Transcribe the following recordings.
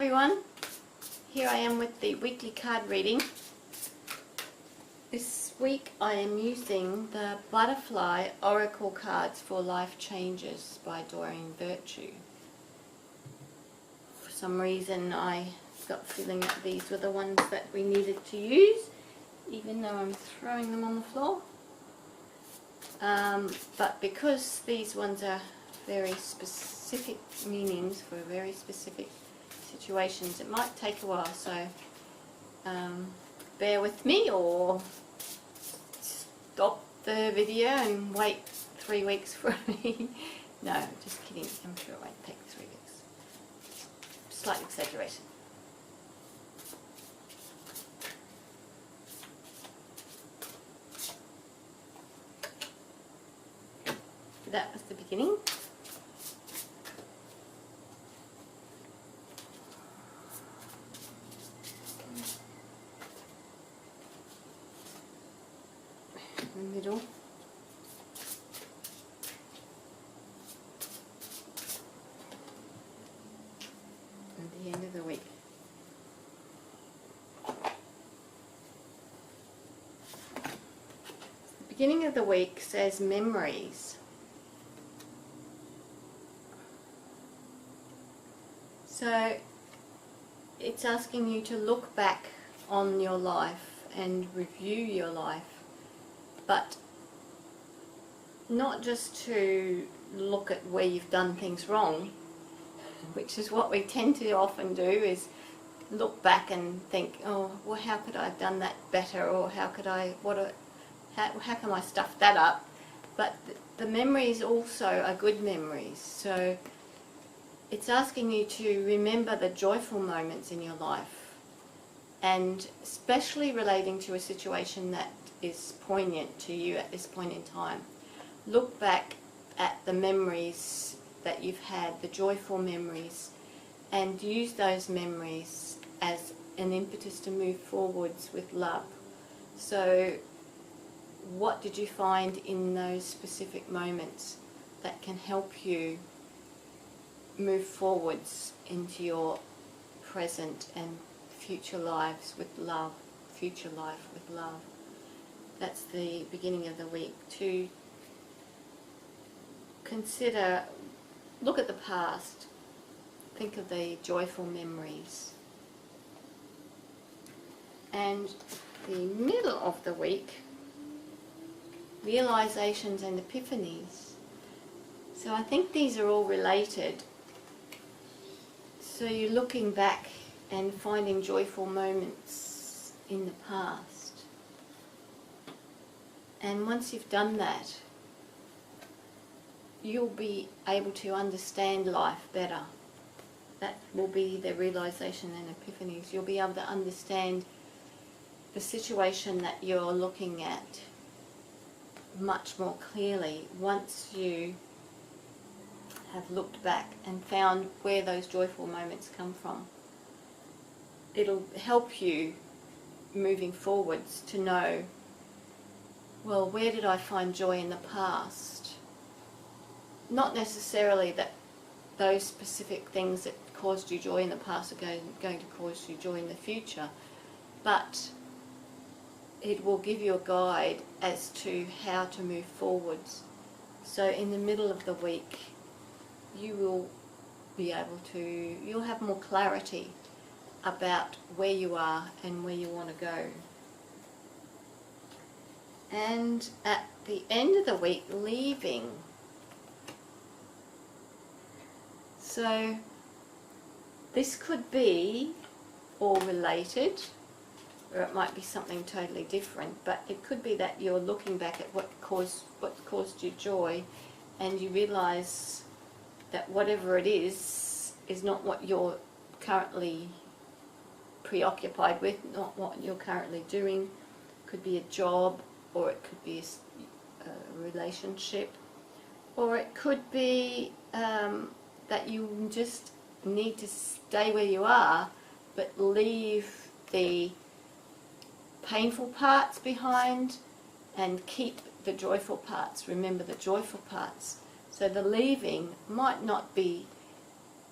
everyone, here I am with the weekly card reading. This week I am using the Butterfly Oracle Cards for Life Changes by Doreen. For some reason I got the feeling that these were the ones that we needed to use, even though I'm throwing them on the floor. But because these ones are very specific meanings for very specific situations, it might take a while, so bear with me or stop the video and wait 3 weeks for me. No, just kidding, I'm sure it won't take 3 weeks. Slight exaggeration. That was the beginning. The middle. And the end of the week. The beginning of the week says memories. So it's asking you to look back on your life and review your life, but not just to look at where you've done things wrong, which is what we tend to often do, is look back and think, oh, well, how could I have done that better, or how come I stuffed that up? But the memories also are good memories. So it's asking you to remember the joyful moments in your life, and especially relating to a situation that is poignant to you at this point in time. Look back at the memories that you've had, the joyful memories, and use those memories as an impetus to move forwards with love. So what did you find in those specific moments that can help you move forwards into your present and future lives with love, future life with love? That's the beginning of the week. To consider, look at the past, think of the joyful memories. And the middle of the week, realizations and epiphanies. So I think these are all related. So you're looking back and finding joyful moments in the past. And once you've done that, you'll be able to understand life better. That will be the realization and epiphanies. You'll be able to understand the situation that you're looking at much more clearly once you have looked back and found where those joyful moments come from. It'll help you moving forwards to know, well, where did I find joy in the past? Not necessarily that those specific things that caused you joy in the past are going to cause you joy in the future, but it will give you a guide as to how to move forwards. So in the middle of the week, you will be able to, you'll have more clarity about where you are and where you want to go. And at the end of the week, leaving. So this could be all related, or it might be something totally different, but it could be that you're looking back at what caused you joy, and you realize that whatever it is not what you're currently preoccupied with, not what you're currently doing. It could be a job, or it could be a relationship, or it could be that you just need to stay where you are, but leave the painful parts behind and keep the joyful parts. Remember the joyful parts. So the leaving might not be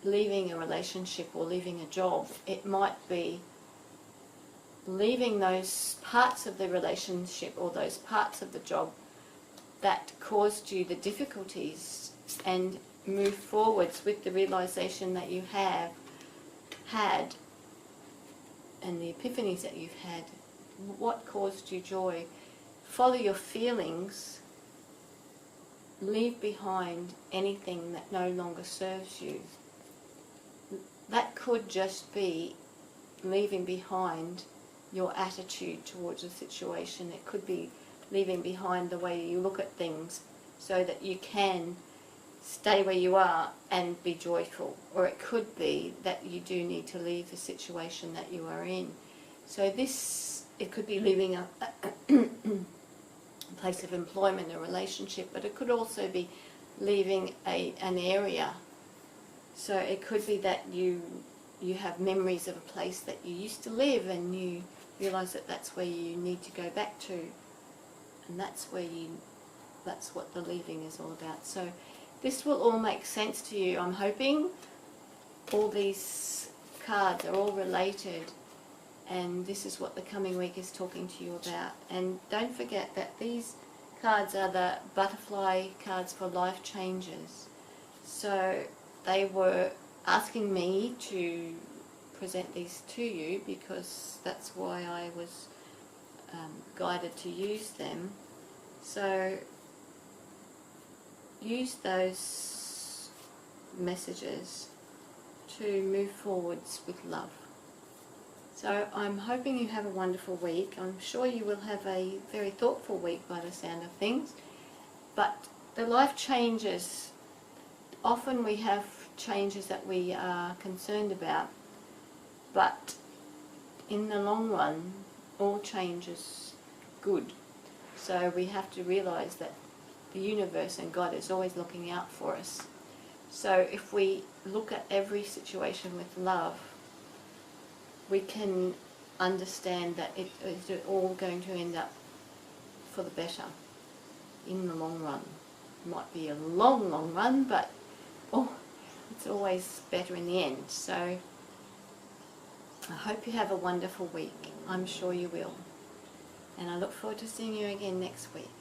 leaving a relationship or leaving a job. It might be leaving those parts of the relationship or those parts of the job that caused you the difficulties, and move forwards with the realization that you have had and the epiphanies that you've had. What caused you joy? Follow your feelings. Leave behind anything that no longer serves you. That could just be leaving behind your attitude towards a situation. It could be leaving behind the way you look at things so that you can stay where you are and be joyful. Or it could be that you do need to leave the situation that you are in. So it could be leaving a place of employment, a relationship, but it could also be leaving an area. So it could be that you have memories of a place that you used to live, and you realise that that's where you need to go back to, and that's what the leaving is all about. So this will all make sense to you. I'm hoping all these cards are all related, and this is what the coming week is talking to you about. And don't forget that these cards are the butterfly cards for life changes. So they were asking me to present these to you because that's why I was guided to use them. So use those messages to move forwards with love. So I'm hoping you have a wonderful week. I'm sure you will have a very thoughtful week by the sound of things. But the life changes, often we have changes that we are concerned about, but in the long run, all change is good. So we have to realise that the universe and God is always looking out for us. So if we look at every situation with love, we can understand that it is all going to end up for the better in the long run. It might be a long, long run, but it's always better in the end. So I hope you have a wonderful week. I'm sure you will. And I look forward to seeing you again next week.